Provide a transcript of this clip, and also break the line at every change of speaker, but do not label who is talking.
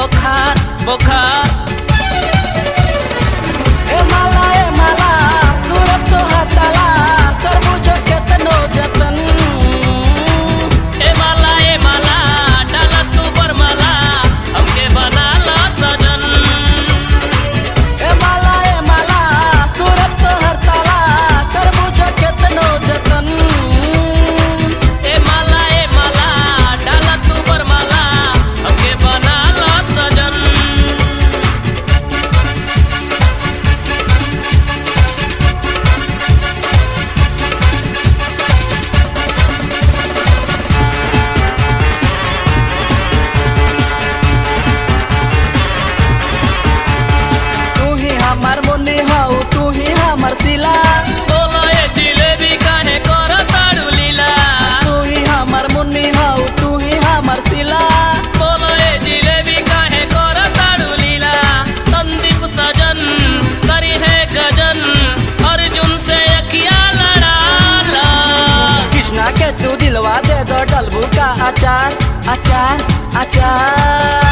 बोखार बोखार।
ए माला तुरंत तो हताला तरबूज केतनो जतन।
ए माला डाला तू बरमाला हमके बना ला सजन।
ए माला तुरंत तो हताला तरबूज केतनो जतन।
ए माला डाला तू बरमाला हमके बना ला सजन।
तू ही हमार मुन्नी हऊ तू ही हमार सिला।
बोलो ए जिलेबी काहे करो ताड़ू लीला।
तू ही हमार मुन्नी हऊ तू ही हमार सिला।
बोलो ए जिलेबी काहे करो ताड़ू लीला। संदीप सजन करी है गजन अर्जुन से अखिया लड़ाला।
कृष्णा के तू दिलवा दे दो डलबू का अचार अचार अचार।